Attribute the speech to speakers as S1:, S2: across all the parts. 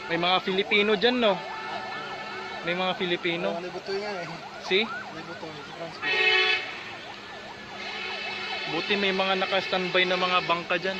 S1: May mga Filipino dyan, no? May mga Filipino. See? Buti may mga naka-standby na mga bangka dyan.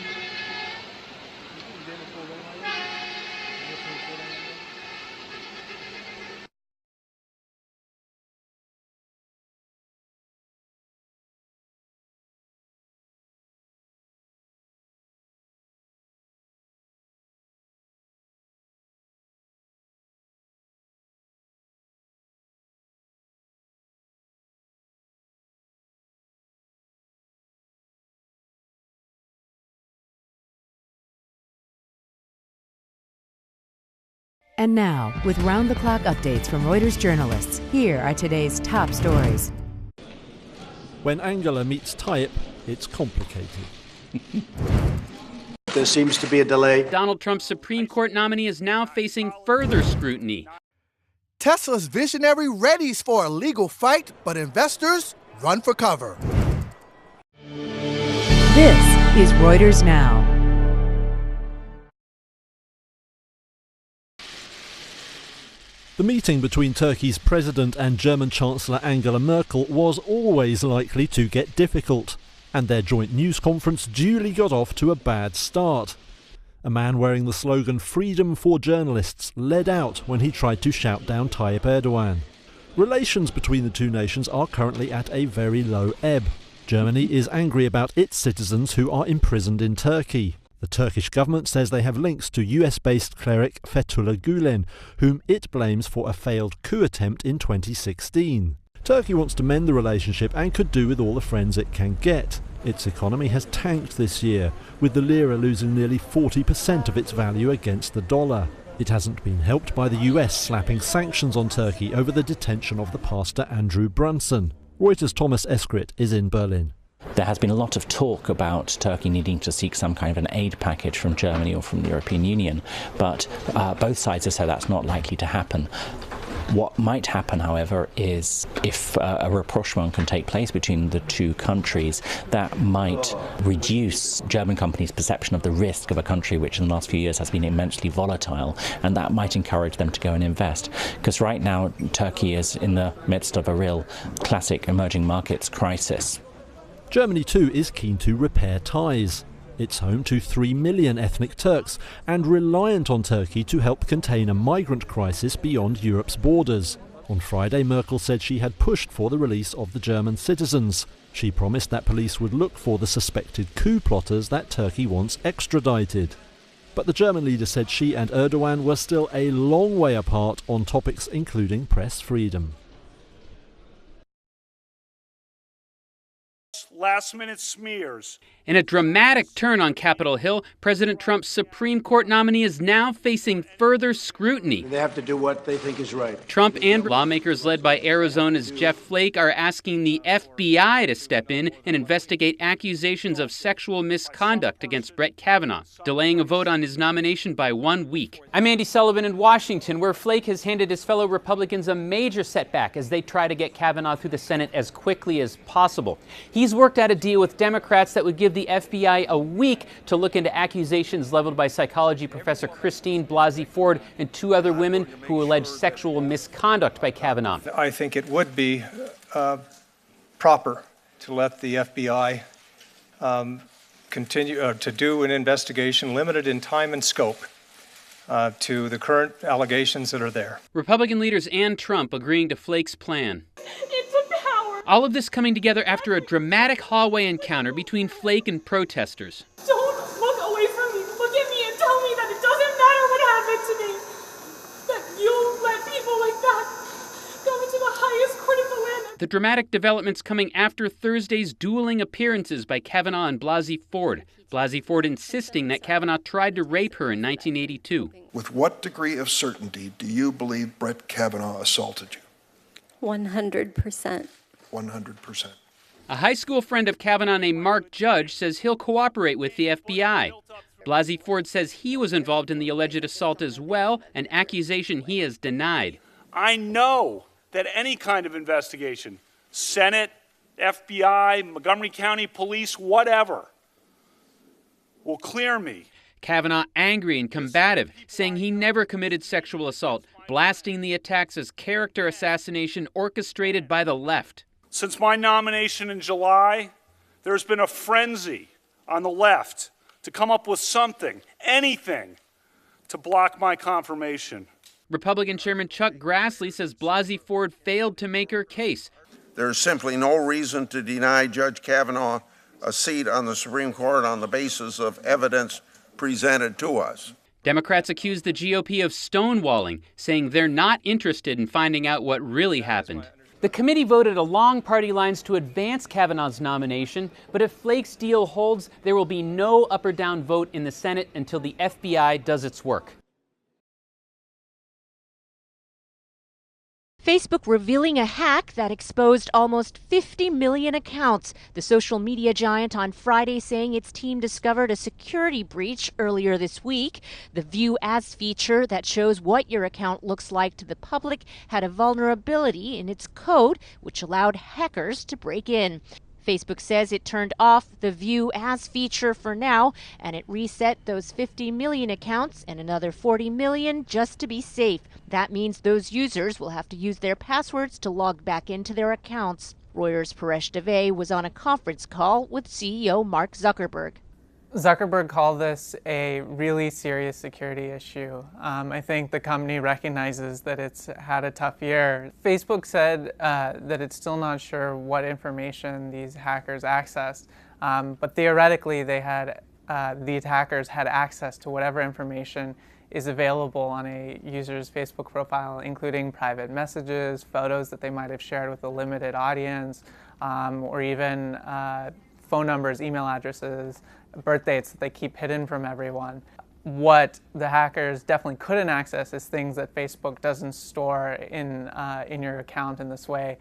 S2: And now, with round-the-clock updates from Reuters journalists, here are today's top stories.
S3: When Angela meets Tayyip, it's complicated.
S4: There seems to be a delay.
S5: Donald Trump's Supreme Court nominee is now facing further scrutiny.
S6: Tesla's visionary readies for a legal fight, but investors run for cover.
S2: This is Reuters Now.
S3: The meeting between Turkey's president and German Chancellor Angela Merkel was always likely to get difficult, and their joint news conference duly got off to a bad start. A man wearing the slogan "Freedom for Journalists" led out when he tried to shout down Tayyip Erdogan. Relations between the two nations are currently at a very low ebb. Germany is angry about its citizens who are imprisoned in Turkey. The Turkish government says they have links to US-based cleric Fethullah Gulen, whom it blames for a failed coup attempt in 2016. Turkey wants to mend the relationship and could do with all the friends it can get. Its economy has tanked this year, with the lira losing nearly 40% of its value against the dollar. It hasn't been helped by the US slapping sanctions on Turkey over the detention of the pastor Andrew Brunson. Reuters' Thomas Eskrit is in Berlin.
S7: There has been a lot of talk about Turkey needing to seek some kind of an aid package from Germany or from the European Union, but both sides have said that's not likely to happen. What might happen, however, is if a rapprochement can take place between the two countries, that might reduce German companies' perception of the risk of a country which in the last few years has been immensely volatile, and that might encourage them to go and invest. Because right now, Turkey is in the midst of a real classic emerging markets crisis.
S3: Germany too is keen to repair ties. It's home to 3 million ethnic Turks and reliant on Turkey to help contain a migrant crisis beyond Europe's borders. On Friday, Merkel said she had pushed for the release of the German citizens. She promised that police would look for the suspected coup plotters that Turkey wants extradited. But the German leader said she and Erdogan were still a long way apart on topics including press freedom.
S8: Last-minute smears.
S5: In a dramatic turn on Capitol Hill, President Trump's Supreme Court nominee is now facing further scrutiny.
S4: They have to do what they think is right.
S5: Trump and lawmakers led by Arizona's Jeff Flake are asking the FBI to step in and investigate accusations of sexual misconduct against Brett Kavanaugh, delaying a vote on his nomination by 1 week. I'm Andy Sullivan in Washington, where Flake has handed his fellow Republicans a major setback as they try to get Kavanaugh through the Senate as quickly as possible. He's worked out a deal with Democrats that would give the FBI a week to look into accusations leveled by psychology professor Christine Blasey Ford and 2 other women who allege sexual misconduct by Kavanaugh.
S8: I think it would be proper to let the FBI continue to do an investigation limited in time and scope to the current allegations that are there.
S5: Republican leaders and Trump agreeing to Flake's plan. All of this coming together after a dramatic hallway encounter between Flake and protesters.
S9: Don't look away from me. Look at me and tell me that it doesn't matter what happened to me. That you'll let people like that go into the highest court of the land.
S5: The dramatic developments coming after Thursday's dueling appearances by Kavanaugh and Blasey Ford. Blasey Ford insisting that Kavanaugh tried to rape her in 1982.
S10: With what degree of certainty do you believe Brett Kavanaugh assaulted you?
S11: 100%.
S10: 100%.
S5: A high school friend of Kavanaugh named Mark Judge says he'll cooperate with the FBI. Blasey Ford says he was involved in the alleged assault as well, an accusation he has denied.
S8: I know that any kind of investigation, Senate, FBI, Montgomery County Police, whatever, will clear me.
S5: Kavanaugh angry and combative, saying he never committed sexual assault, blasting the attacks as character assassination orchestrated by the left.
S12: Since my nomination in July, there's been a frenzy on the left to come up with something, anything, to block my confirmation.
S5: Republican Chairman Chuck Grassley says Blasey Ford failed to make her case.
S13: There's simply no reason to deny Judge Kavanaugh a seat on the Supreme Court on the basis of evidence presented to us.
S5: Democrats accuse the GOP of stonewalling, saying they're not interested in finding out what really happened. The committee voted along party lines to advance Kavanaugh's nomination, but if Flake's deal holds, there will be no up or down vote in the Senate until the FBI does its work.
S14: Facebook revealing a hack that exposed almost 50 million accounts. The social media giant on Friday saying its team discovered a security breach earlier this week. The View As feature that shows what your account looks like to the public had a vulnerability in its code, which allowed hackers to break in. Facebook says it turned off the View As feature for now, and it reset those 50 million accounts and another 40 million just to be safe. That means those users will have to use their passwords to log back into their accounts. Reuters' Paresh Dave was on a conference call with CEO Mark Zuckerberg.
S15: Zuckerberg called this a really serious security issue. I think the company recognizes that it's had a tough year. Facebook said that it's still not sure what information these hackers accessed, but theoretically they had the attackers had access to whatever information is available on a user's Facebook profile, including private messages, photos that they might have shared with a limited audience, or even phone numbers, email addresses, birth dates that they keep hidden from everyone. What the hackers definitely couldn't access is things that Facebook doesn't store in your account in this way,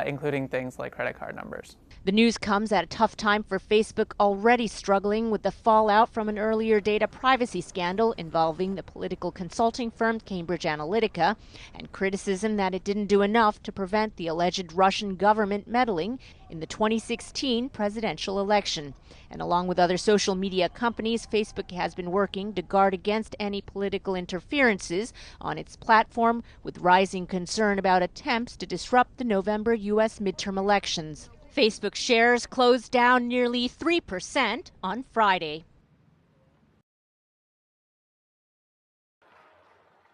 S15: including things like credit card numbers.
S14: The news comes at a tough time for Facebook, already struggling with the fallout from an earlier data privacy scandal involving the political consulting firm Cambridge Analytica, and criticism that it didn't do enough to prevent the alleged Russian government meddling in the 2016 presidential election. And along with other social media companies, Facebook has been working to guard against any political interferences on its platform, with rising concern about attempts to disrupt the November U.S. midterm elections. Facebook shares closed down nearly 3% on Friday.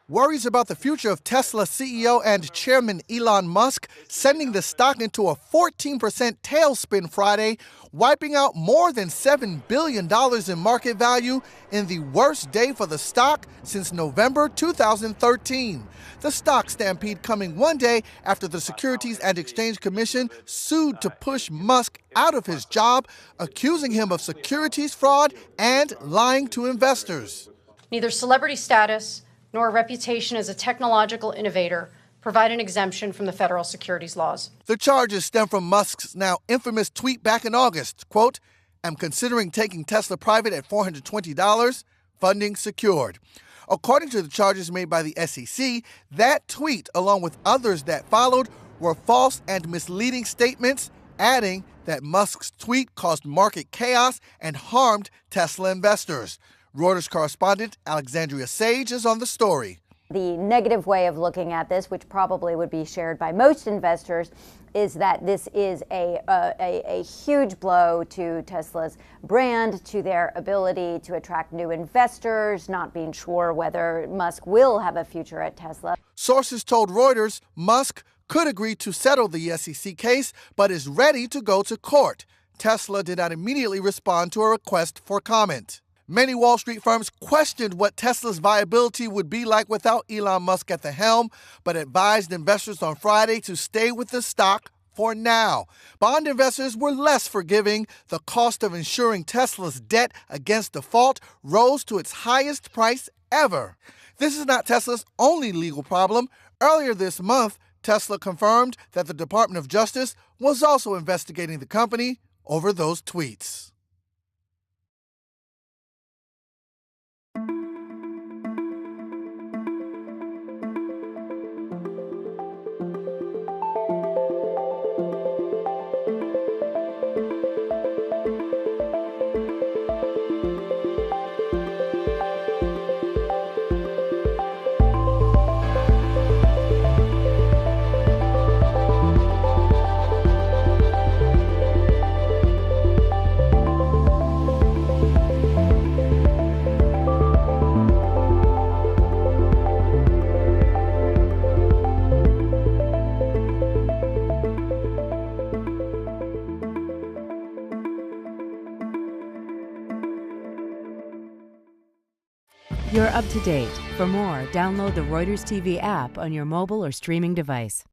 S6: Worries about the future of Tesla CEO and Chairman Elon Musk sending the stock into a 14% tailspin Friday, wiping out more than $7 billion in market value in the worst day for the stock since November 2013. The stock stampede coming one day after the Securities and Exchange Commission sued to push Musk out of his job, accusing him of securities fraud and lying to investors.
S16: Neither celebrity status nor a reputation as a technological innovator provide an exemption from the federal securities laws.
S6: The charges stem from Musk's now infamous tweet back in August, quote, "I'm considering taking Tesla private at $420, funding secured." According to the charges made by the SEC, that tweet, along with others that followed, were false and misleading statements, adding that Musk's tweet caused market chaos and harmed Tesla investors. Reuters correspondent Alexandria Sage is on the story.
S17: The negative way of looking at this, which probably would be shared by most investors, is that this is a huge blow to Tesla's brand, to their ability to attract new investors, not being sure whether Musk will have a future at Tesla.
S6: Sources told Reuters Musk could agree to settle the SEC case, but is ready to go to court. Tesla did not immediately respond to a request for comment. Many Wall Street firms questioned what Tesla's viability would be like without Elon Musk at the helm, but advised investors on Friday to stay with the stock for now. Bond investors were less forgiving. The cost of insuring Tesla's debt against default rose to its highest price ever. This is not Tesla's only legal problem. Earlier this month, Tesla confirmed that the Department of Justice was also investigating the company over those tweets.
S2: You're up to date. For more, download the Reuters TV app on your mobile or streaming device.